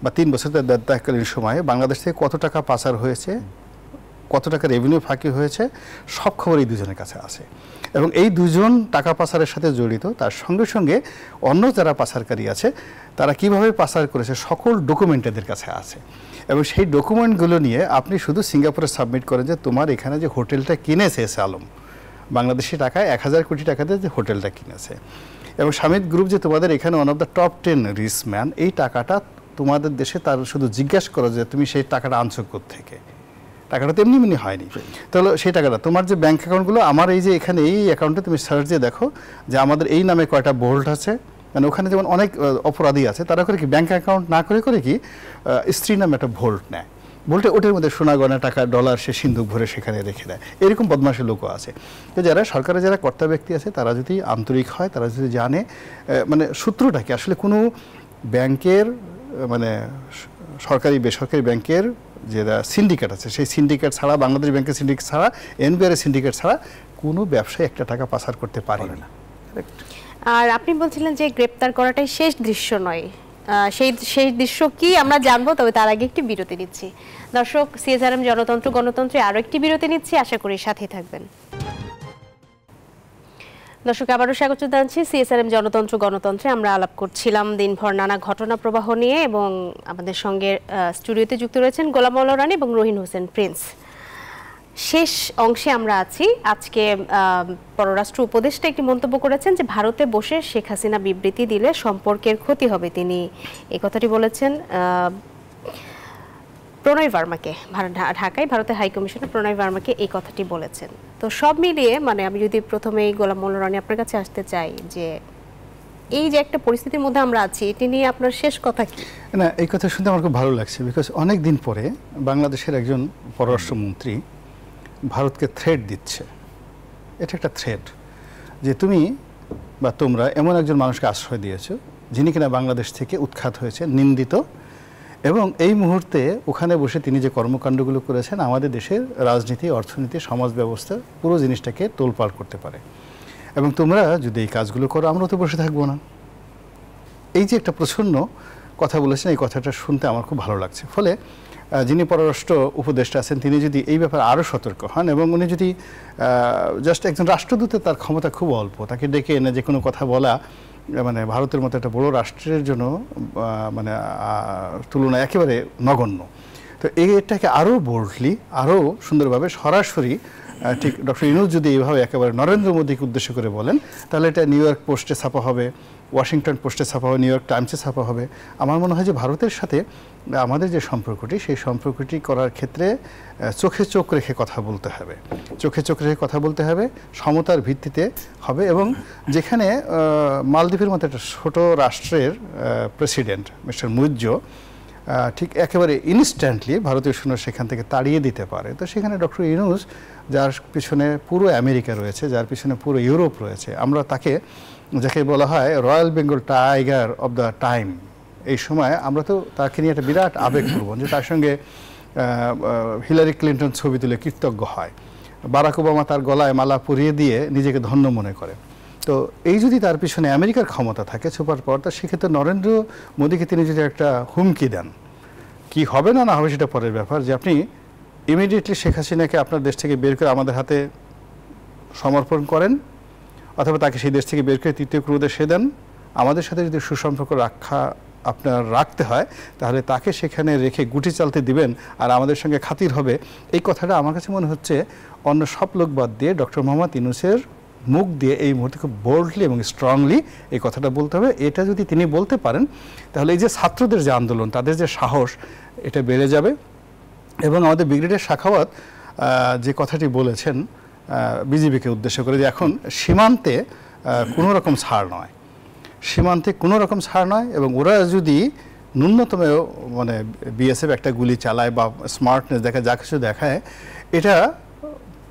বা 3 বছর দায়িত্বকালীন সময়ে বাংলাদেশ থেকে কত টাকা পাচার হয়েছে, কত টাকা রেভিনিউ ফাঁকি হয়েছে, সব খবর এই দুজনের কাছে আছে। এবং এই দুজন টাকা পাচারের সাথে জড়িত, তার সঙ্গে সঙ্গে অন্য যারা পাচারকারী আছে তারা কিভাবে পাচার করেছে সকল ডকুমেন্ট এদের কাছে আছে। এবং সেই ডকুমেন্টগুলো নিয়ে আপনি শুধু সিঙ্গাপুরে সাবমিট করেন যে তোমার এখানে যে হোটেলটা কিনেছে এস আলম, বাংলাদেশি টাকায় 1000 কোটি টাকাতে যে হোটেলটা কিনেছে, এবং সামিত গ্রুপ যে তোমাদের এখানে ওয়ান অফ দ্য টপ 10 রিস্কম্যান, এই টাকাটা তোমাদের দেশে তার শুধু জিজ্ঞাসা করো যে তুমি সেই টাকাটা আনছো কোত্থেকে, টাকাটা তো এমনি এমনি হয়নি। তাহলে সেই টাকাটা তোমার যে ব্যাঙ্ক অ্যাকাউন্টগুলো, আমার এই যে এখানে এই অ্যাকাউন্টে তুমি সার্চ দিয়ে দেখো যে আমাদের এই নামে কয়টা বোল্ট আছে, মানে ওখানে যেমন অনেক অপরাধী আছে তারা করে কি ব্যাঙ্ক অ্যাকাউন্ট না করে করে কি স্ত্রী নামে একটা ভোল্ট নেয়, ভোল্টে ওটার মধ্যে সোনা গয়না টাকা ডলার সে সিন্ধুক ভরে সেখানে রেখে দেয়, এরকম বদমাশি লোকও আছে। তো যারা সরকারের যারা কর্তা ব্যক্তি আছে তারা যদি আন্তরিক হয়, তারা যদি জানে মানে সূত্রটা কি আসলে কোনো ব্যাংকের মানে সরকারি বেসরকারি ব্যাংকের যেটা সিন্ডিকেট আছে সেই সিন্ডিকেট ছাড়া, বাংলাদেশ ব্যাংকের সিন্ডিকেট ছাড়া, এনবিআর এর সিন্ডিকেট ছাড়া কোনো ব্যবসায়ী একটা টাকা পাচার করতে পারে না। আর আপনি বলছিলেন যে গ্রেপ্তার করাটাই শেষ দৃশ্য নয়, সেই দৃশ্য কি আমরা জানবো, তবে তার আগে একটি বিরতি নিচ্ছি। দর্শক, সিএসআরএম জনতন্ত্র গণতন্ত্রে আরো একটি বিরতি নিচ্ছি, আশা করি সাথেই থাকবেন। দর্শক, আবারও স্বাগত জানাচ্ছি সিএসআরএম জনতন্ত্র গণতন্ত্রে। আমরা আলাপ করছিলাম দিনভর নানা ঘটনা প্রবাহ নিয়ে, এবং আমাদের সঙ্গে স্টুডিওতে যুক্ত রয়েছেন গোলাম মাওলা রানী এবং রহিন হোসেন প্রিন্স। শেষ অংশে আমরা আছি। আজকে পররাষ্ট্র উপদেষ্টা একটি মন্তব্য করেছেন যে ভারতে বসে শেখ হাসিনা বিবৃতি দিলে সম্পর্কের ক্ষতি হবে। তিনি এই কথাটি বলেছেন প্রণয় ভার্মাকে, ঢাকায় ভারতের হাই কমিশনার প্রণয় ভার্মাকে এই কথাটি বলেছেন। তো সব মিলিয়ে মানে আমি যদি প্রথমেই গোলাম মাওলা রানী আপনার কাছে আসতে চাই যে এই যে একটা পরিস্থিতির মধ্যে আমরা আছি, এটি নিয়ে আপনার শেষ কথা কি? না, এই কথা শুনতে আমার খুব ভালো লাগছে, বিকজ অনেক দিন পরে বাংলাদেশের একজন পররাষ্ট্রমন্ত্রী ভারতকে থ্রেট দিচ্ছে। এটা একটা থ্রেট যে তুমি বা তোমরা এমন একজন মানুষকে আশ্রয় দিয়েছো যিনি কিনা বাংলাদেশ থেকে উৎখাত হয়েছে, নিন্দিত, এবং এই মুহূর্তে ওখানে বসে তিনি যে কর্মকাণ্ডগুলো করেছেন আমাদের দেশের রাজনীতি, অর্থনীতি, সমাজ ব্যবস্থা পুরো জিনিসটাকে তোলপাড় করতে পারে। এবং তোমরা যদি এই কাজগুলো করো আমরা তো বসে থাকবো না। এই যে একটা প্রচ্ছন্ন কথা বলেছেন, এই কথাটা শুনতে আমার খুব ভালো লাগছে। ফলে যিনি পররাষ্ট্র উপদেষ্টা আছেন তিনি যদি এই ব্যাপারে আরও সতর্ক হন, এবং উনি যদি জাস্ট একজন রাষ্ট্রদূতের তার ক্ষমতা খুব অল্প, তাকে ডেকে এনে যে কোনো কথা বলা মানে ভারতের মতো একটা বড় রাষ্ট্রের জন্য মানে তুলনা একেবারে নগণ্য। তো এটাকে আরও বোল্ডলি, আরও সুন্দরভাবে সরাসরি ঠিক ডক্টর ইউনূস যদি এইভাবে একেবারে নরেন্দ্র মোদীকে উদ্দেশ্য করে বলেন, তাহলে এটা নিউ ইয়র্ক পোস্টে ছাপা হবে, ওয়াশিংটন পোস্টে ছাপা হবে, নিউ ইয়র্ক টাইমসে ছাপা হবে। আমার মনে হয় যে ভারতের সাথে আমাদের যে সম্পর্কটি, সেই সম্পর্কটি করার ক্ষেত্রে চোখে চোখ রেখে কথা বলতে হবে, চোখে চোখ রেখে কথা বলতে হবে, সমতার ভিত্তিতে হবে। এবং যেখানে মালদ্বীপের মতো একটা ছোট রাষ্ট্রের প্রেসিডেন্ট মিস্টার মুইজ্জো ঠিক একেবারে ইনস্ট্যান্টলি ভারতীয় সৈন্য সেখান থেকে তাড়িয়ে দিতে পারে, তো সেখানে ডক্টর ইউনূস যার পিছনে পুরো আমেরিকা রয়েছে, যার পিছনে পুরো ইউরোপ রয়েছে, আমরা তাকে যাকে বলা হয় royal Bengal tiger of the time, এই সময় আমরা তো তাকে নিয়ে একটা বিরাট আবেগপ্রবণ, যে তার সঙ্গে হিলারি ক্লিন্টন ছবি তুলে কৃতজ্ঞ হয়, বারাক ওবামা তার গলায় মালা পরিয়ে দিয়ে নিজেকে ধন্য মনে করে। তো এই যদি তার পিছনে আমেরিকার ক্ষমতা থাকে সুপার পাওয়ার, তা সেক্ষেত্রে নরেন্দ্র মোদীকে তিনি যদি একটা হুমকি দেন, কি হবে না না হবে সেটা পরের ব্যাপার, যে আপনি ইমিডিয়েটলি শেখ হাসিনাকে আপনার দেশ থেকে বের করে আমাদের হাতে সমর্পণ করেন, অথবা তাকে সেই দেশ থেকে বের করে তৃতীয় ক্রুদেশে দেন। আমাদের সাথে যদি সুসম্পর্ক আপনার রাখতে হয় তাহলে তাকে সেখানে রেখে গুটি চালতে দিবেন আর আমাদের সঙ্গে খাতির হবে। এই কথাটা আমার কাছে মনে হচ্ছে অন্য সব লোক বাদ দিয়ে ডক্টর মোহাম্মদ ইউনূসের মুখ দিয়ে এই মুহূর্তে খুব বোল্ডলি এবং স্ট্রংলি এই কথাটা বলতে হবে। এটা যদি তিনি বলতে পারেন তাহলে এই যে ছাত্রদের যে আন্দোলন, তাদের যে সাহস, এটা বেড়ে যাবে। এবং আমাদের ব্রিগেডিয়ার সাখাওয়াত যে কথাটি বলেছেন বিজিবিকে উদ্দেশ্য করে, যে এখন সীমান্তে কোনো রকম ছাড় নয়, সীমান্তে কোনো রকম ছাড় নয়, এবং ওরা যদি ন্যূনতম মানে বিএসএফ একটা গুলি চালায় বা স্মার্টনেস দেখায়, যা কিছু দেখায়, এটা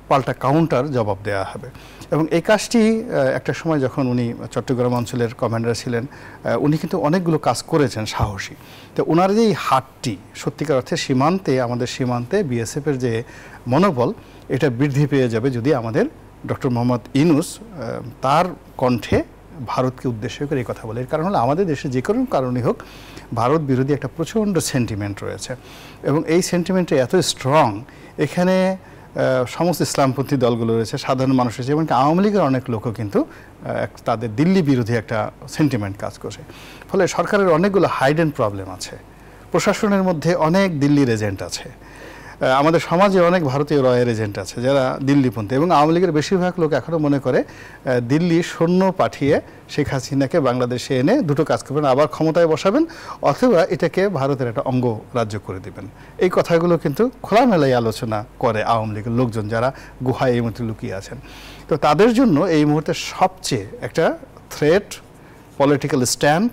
পাল্টা কাউন্টার জবাব দেওয়া হবে। এবং এই কাজটি একটা সময় যখন উনি চট্টগ্রাম অঞ্চলের কমান্ডার ছিলেন, উনি কিন্তু অনেকগুলো কাজ করেছেন সাহসী। তো ওনার যে এই হাতটি সত্যিকার অর্থে সীমান্তে, আমাদের সীমান্তে বিএসএফের যে মনোবল, এটা বৃদ্ধি পেয়ে যাবে যদি আমাদের ডক্টর মোহাম্মদ ইউনূস তার কণ্ঠে ভারতকে উদ্দেশ্য করে এই কথা বলে। এর কারণ হলো আমাদের দেশে যে কোনো কারণেই হোক ভারত বিরোধী একটা প্রচণ্ড সেন্টিমেন্ট রয়েছে, এবং এই সেন্টিমেন্টটা এত স্ট্রং, এখানে সমস্ত ইসলামপন্থী দলগুলো রয়েছে, সাধারণ মানুষ রয়েছে, এমনকি আওয়ামী লীগের অনেক লোকও কিন্তু তাদের দিল্লি বিরোধী একটা সেন্টিমেন্ট কাজ করছে। ফলে সরকারের অনেকগুলো হাইডেন প্রবলেম আছে, প্রশাসনের মধ্যে অনেক দিল্লির এজেন্ট আছে, আমাদের সমাজে অনেক ভারতীয় রয়ের এজেন্ট আছে যারা দিল্লিপন্থী, এবং আওয়ামী লীগের বেশিরভাগ লোক এখনও মনে করে দিল্লি সৈন্য পাঠিয়ে শেখ হাসিনাকে বাংলাদেশে এনে দুটো কাজ করবেন, আবার ক্ষমতায় বসাবেন, অথবা এটাকে ভারতের একটা অঙ্গ রাজ্য করে দিবেন। এই কথাগুলো কিন্তু খোলামেলাই আলোচনা করে আওয়ামী লীগের লোকজন যারা গুহায় এই মুহূর্তে লুকিয়ে আছেন। তো তাদের জন্য এই মুহূর্তে সবচেয়ে একটা থ্রেট পলিটিক্যাল স্ট্যান্ড,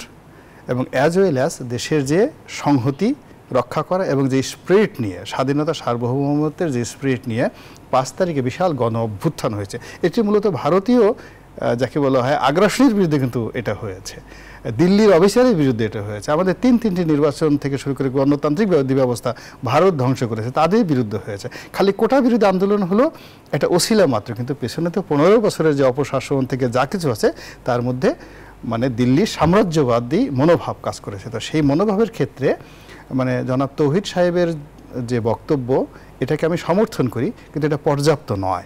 এবং অ্যাজ ওয়েল অ্যাজ দেশের যে সংহতি রক্ষা করা, এবং যে স্পিরিট নিয়ে, স্বাধীনতা সার্বভৌমত্বের যে স্পিরিট নিয়ে 5 তারিখে বিশাল গণ অভ্যুত্থান হয়েছে, এটি মূলত ভারতীয় যাকে বলা হয় আগ্রাসনের বিরুদ্ধে কিন্তু এটা হয়েছে, দিল্লির অফিসারের বিরুদ্ধে এটা হয়েছে। আমাদের তিনটি নির্বাচন থেকে শুরু করে গণতান্ত্রিক ব্যবস্থা ভারত ধ্বংস করেছে, তাদের বিরুদ্ধে হয়েছে। খালি কোটা বিরোধী আন্দোলন হলো একটা ওসিলা মাত্র, কিন্তু পেছনে তো 15 বছরের যে অপশাসন থেকে যা কিছু আছে তার মধ্যে মানে দিল্লির সাম্রাজ্যবাদী মনোভাব কাজ করেছে। তো সেই মনোভাবের ক্ষেত্রে মানে জনাব তৌহিদ সাহেবের যে বক্তব্য, এটাকে আমি সমর্থন করি, কিন্তু এটা পর্যাপ্ত নয়,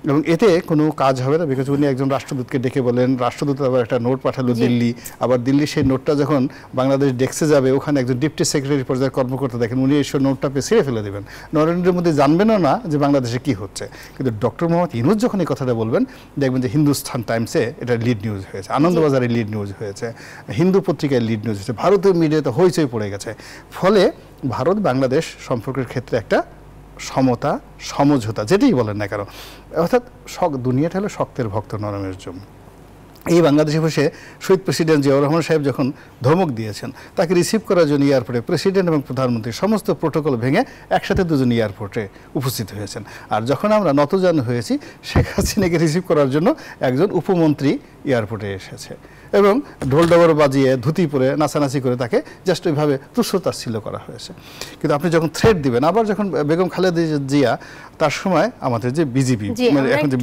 এবং এতে কোনো কাজ হবে না। বিকজ উনি একজন রাষ্ট্রদূতকে ডেকে বলেন, রাষ্ট্রদূত আবার একটা নোট পাঠালো দিল্লি, আবার দিল্লি সেই নোটটা যখন বাংলাদেশ ডেস্কে যাবে, ওখানে একজন ডিপটি সেক্রেটারি পর্যায়ের কর্মকর্তা দেখেন, উনি এই নোটটা ছিঁড়ে ফেলে দেবেন, নরেন্দ্রের মধ্যে জানবেনও না যে বাংলাদেশে কি হচ্ছে। কিন্তু ডক্টর মোহাম্মদ ইউনূস যখন এই কথাটা বলবেন, দেখবেন যে হিন্দুস্তান টাইমসে এটা লিড নিউজ হয়েছে, আনন্দবাজারে লিড নিউজ হয়েছে, হিন্দু পত্রিকায় লিড নিউজ হয়েছে, ভারতীয় মিডিয়াতে হইচই পড়ে গেছে। ফলে ভারত বাংলাদেশ সম্পর্কের ক্ষেত্রে একটা সমতা, সমঝোতা, যেটাই বলেন না কেন, অর্থাৎ দুনিয়াটা হলো শক্তের ভক্ত নরমের জন্য। এই বাংলাদেশে বসে শহীদ প্রেসিডেন্ট জিয়াউর রহমান সাহেব যখন ধমক দিয়েছেন, তাকে রিসিভ করার জন্য এয়ারপোর্টে প্রেসিডেন্ট এবং প্রধানমন্ত্রী সমস্ত প্রোটোকল ভেঙে একসাথে দুজন এয়ারপোর্টে উপস্থিত হয়েছেন। আর যখন আমরা নতজানু হয়েছি, শেখ হাসিনাকে রিসিভ করার জন্য একজন উপমন্ত্রী এয়ারপোর্টে এসেছে, এবং ঢোল ডবর বাজিয়ে ধুতি পরে নাচানাচি করে তাকে জাস্ট ওইভাবে তুচ্ছ-তাচ্ছিল্য করা হয়েছে। কিন্তু আপনি যখন থ্রেট দিবেন, আবার যখন বেগম খালেদা জিয়া তার সময় আমাদের যে বিজিবি এখন যে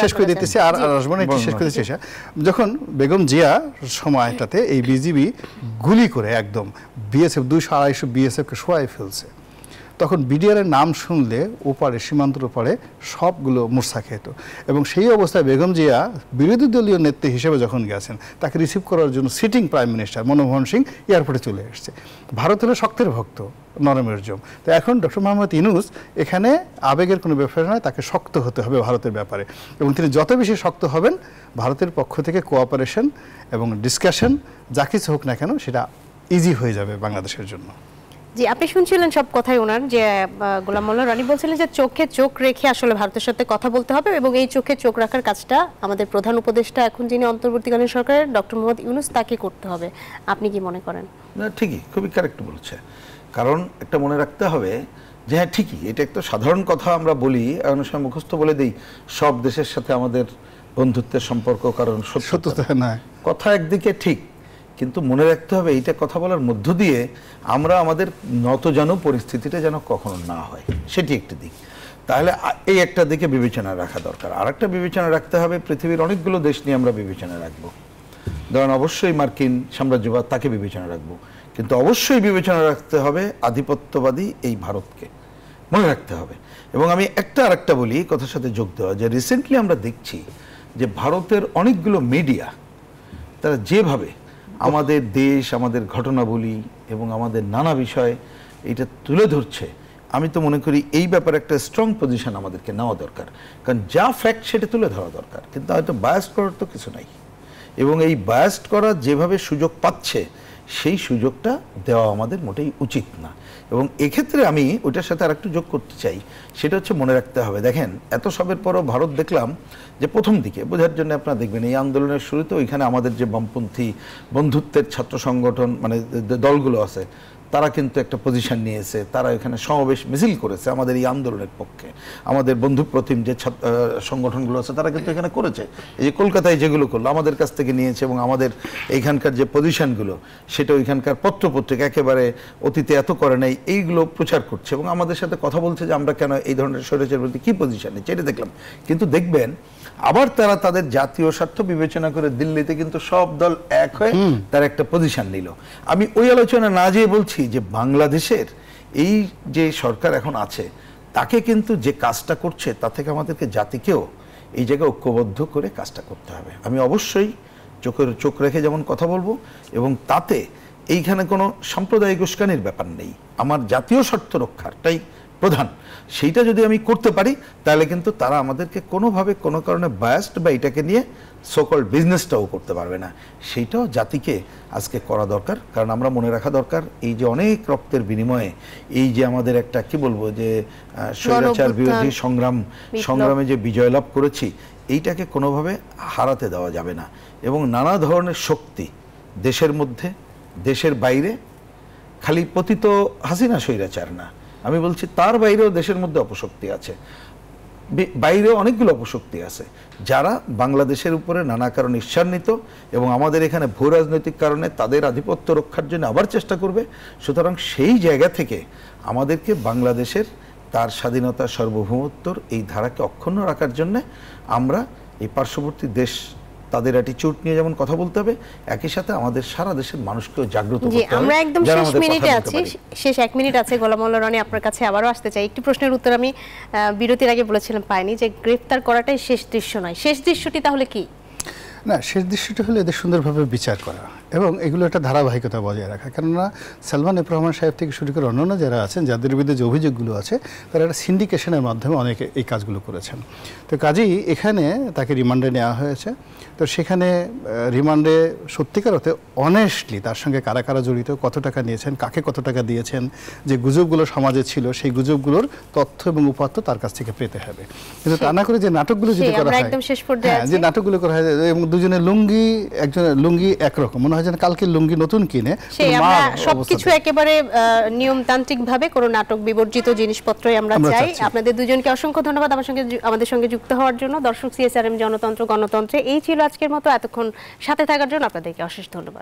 শেষ করে দিতেছে, আর আসবো না, একটু শেষ করে দিতেছে, যখন বেগম জিয়া সময়টাতে এই বিজিবি গুলি করে একদম বিএসএফ 200-250 বিএসএফকে শোয়াই ফেলছে, তখন বিডিআরের নাম শুনলে ওপারে, সীমান্তের ওপারে সবগুলো মূর্ছা খেত। এবং সেই অবস্থায় বেগম জিয়া বিরোধী দলীয় নেত্রী হিসেবে যখন গেছেন, তাকে রিসিভ করার জন্য sitting prime minister Manmohan Singh এয়ারপোর্টে চলে এসছে। ভারত হলো শক্তের ভক্ত, নরমের জম। তো এখন ডক্টর মোহাম্মদ ইউনূস এখানে আবেগের কোনো ব্যাপার নয়, তাকে শক্ত হতে হবে ভারতের ব্যাপারে, এবং তিনি যত বেশি শক্ত হবেন, ভারতের পক্ষ থেকে কোঅপারেশন এবং ডিসকাশন যা কিছু হোক না কেন সেটা ইজি হয়ে যাবে বাংলাদেশের জন্য। জি, আপনি শুনছিলেন সব কথাই ওনার, যে গোলাম মোল্লা রনি বলছিলেন যে চোখে চোখ রেখে আসলে ভারতের সাথে কথা বলতে হবে, এবং এই চোখে চোখ রাখার কাজটা আমাদের প্রধান উপদেষ্টা এখন যিনি অন্তর্বর্তীকালীন সরকারের ডক্টর মোহাম্মদ ইউনূস, তাকে করতে হবে। আপনি কি মনে করেন? না, ঠিকই, খুবই কারেক্ট বলছে। কারণ একটা মনে রাখতে হবে যে হ্যাঁ ঠিকই, এটা একটা সাধারণ কথা আমরা বলি, অনেক সময় মুখস্থ বলে দিই সব দেশের সাথে আমাদের বন্ধুত্বের সম্পর্ক, কারণ সত্যতা নয়, কথা একদিকে ঠিক, কিন্তু মনে রাখতে হবে এইটা কথা বলার মধ্য দিয়ে আমরা আমাদের নতজানু পরিস্থিতিটা যেন কখনো না হয়, সেটি একটি দিক। তাহলে এই একটা দিকে বিবেচনা রাখা দরকার। আর একটা বিবেচনা রাখতে হবে, পৃথিবীর অনেকগুলো দেশ নিয়ে আমরা বিবেচনা রাখবো, ধরেন অবশ্যই মার্কিন সাম্রাজ্যবাদ, তাকে বিবেচনা রাখবো, কিন্তু অবশ্যই বিবেচনা রাখতে হবে আধিপত্যবাদী এই ভারতকে, মনে রাখতে হবে। এবং আমি আরেকটা বলি, কথার সাথে যোগ দেওয়া, যে রিসেন্টলি আমরা দেখছি যে ভারতের অনেকগুলো মিডিয়া তারা যেভাবে আমাদের দেশ, আমাদের ঘটনাবলী এবং আমাদের নানা বিষয় এটা তুলে ধরছে, আমি তো মনে করি এই ব্যাপারে একটা স্ট্রং পজিশন আমাদেরকে নেওয়া দরকার, কারণ যা ফ্যাক্ট সেটা তুলে ধরা দরকার, কিন্তু হয়তো বায়াস্ট করার তো কিছু নাই। এবং এই বায়াস্ট করার যেভাবে সুযোগ পাচ্ছে সেই সুযোগটা দেওয়া আমাদের মোটেই উচিত না। এবং এক্ষেত্রে আমি ওইটার সাথে আরেকটু যোগ করতে চাই, সেটা হচ্ছে মনে রাখতে হবে, দেখেন এত সবের পরও ভারত দেখলাম যে প্রথম দিকে বোঝার জন্য আপনারা দেখবেন এই আন্দোলনের শুরুতে ওইখানে আমাদের যে বামপন্থী বন্ধুত্বের ছাত্র সংগঠন মানে দলগুলো আছে তারা কিন্তু একটা পজিশন নিয়েছে, তারা এখানে সমাবেশ মিছিল করেছে আমাদের এই আন্দোলনের পক্ষে। আমাদের বন্ধুপ্রতিম যে সংগঠনগুলো আছে তারা কিন্তু এখানে করেছে, এই যে কলকাতায় যেগুলো করলো আমাদের কাছ থেকে নিয়েছে, এবং আমাদের এইখানকার যে পজিশনগুলো সেটা ওইখানকার পত্রপত্রিকা একেবারে অতীতে এত করে নাই এইগুলো প্রচার করছে, এবং আমাদের সাথে কথা বলছে যে আমরা কেন এই ধরনের স্বৈরাচারের প্রতি কী পজিশন নিচ্ছি এটা দেখলাম। কিন্তু দেখবেন আবার তারা তাদের জাতীয় স্বার্থ বিবেচনা করে দিল্লিতে কিন্তু সব দল এক হয়ে তার একটা পজিশন নিল। আমি ওই আলোচনা না যেয়ে বলছি যে বাংলাদেশের এই যে সরকার এখন আছে তাকে কিন্তু যে কাজটা করছে তা থেকে আমাদেরকে জাতিকেও এই জায়গায় ঐক্যবদ্ধ করে কাজটা করতে হবে। আমি অবশ্যই চোখ রেখে যেমন কথা বলবো, এবং তাতে এইখানে কোনো সাম্প্রদায়িক উস্কানির ব্যাপার নেই, আমার জাতীয় স্বার্থ রক্ষাটাই প্রধান। সেইটা যদি আমি করতে পারি তাহলে কিন্তু তারা আমাদেরকে কোনোভাবে কোনো কারণে বায়াসড বা এটাকে নিয়ে সকল বিজনেসটাও করতে পারবে না। সেইটাও জাতিকে আজকে করা দরকার, কারণ আমরা মনে রাখা দরকার এই যে অনেক রক্তের বিনিময়ে এই যে আমাদের একটা কি বলবো যে স্বৈরাচার বিরোধী সংগ্রামে যে বিজয় লাভ করেছি এইটাকে কোনোভাবে হারাতে দেওয়া যাবে না। এবং নানা ধরনের শক্তি দেশের মধ্যে দেশের বাইরে, খালি পতিত হাসিনা স্বৈরাচার না, আমি বলছি তার বাইরেও দেশের মধ্যে অপশক্তি আছে, বাইরেও অনেকগুলো অপশক্তি আছে যারা বাংলাদেশের উপরে নানা কারণে ঈর্ষান্বিত এবং আমাদের এখানে ভূ রাজনৈতিক কারণে তাদের আধিপত্য রক্ষার জন্য আবার চেষ্টা করবে। সুতরাং সেই জায়গা থেকে আমাদেরকে বাংলাদেশের তার স্বাধীনতা সার্বভৌমত্বর এই ধারাকে অক্ষুণ্ণ রাখার জন্য আমরা এই পার্শ্ববর্তী দেশ তাদের অ্যাটিটিউড নিয়ে যেমন কথা বলতে হবে, একই সাথে আমাদের সারা দেশের মানুষকেও জাগ্রত করতে হবে। আমরা একদম শেষ মিনিটে আছি, শেষ 1 মিনিট আছে। গোলাম মোল্লা রনি আপনার কাছে আবারও আসতে চাই। একটি প্রশ্নের উত্তর আমি বিরতির আগে বলেছিলাম পাইনি, যে গ্রেফতার করাটাই শেষ দৃশ্য নয়, শেষ দৃশ্যটি তাহলে কি? না, শেষ দৃশ্যটি হলো এদের সুন্দরভাবে বিচার করা এবং এগুলো একটা ধারাবাহিকতা বজায় রাখা। কেননা সালমান এফ রহমান সাহেব থেকে শুরু করে অন্যান্য যারা আছেন যাদের বিরুদ্ধে যে অভিযোগগুলো আছে তারা একটা সিন্ডিকেশনের মাধ্যমে অনেকে এই কাজগুলো করেছেন। তো কাজেই এখানে তাকে রিমান্ডে নেওয়া হয়েছে। তো সেখানে রিমান্ডে সত্যিকার অর্থে অনেস্টলি তার সঙ্গে কারা কারা জড়িত, কত টাকা নিয়েছেন, কাকে কত টাকা দিয়েছেন, যে গুজবগুলো সমাজে ছিল সেই গুজবগুলোর তথ্য এবং উপাত্ত তার কাছ থেকে পেতে হবে। কিন্তু তা না করে যে নাটকগুলো যদি করা হয়, যে নাটকগুলো করা হয় এবং দুজনের লুঙ্গি, একজনের লুঙ্গি একরকম মনে হয় যেন কালকে লুঙ্গি নতুন কিনে, সবকিছু একেবারে নিয়মতান্ত্রিক ভাবে কোনো নাটক বিবর্জিত জিনিসপত্রই আমরা চাই। আপনাদের দুজনকে অসংখ্য ধন্যবাদ আমাদের সঙ্গে যুক্ত হওয়ার জন্য। দর্শক, CSRM জনতন্ত্র গণতন্ত্রে এই ছিল আজকের মতো। এতক্ষণ সাথে থাকার জন্য আপনাদেরকে অশেষ ধন্যবাদ।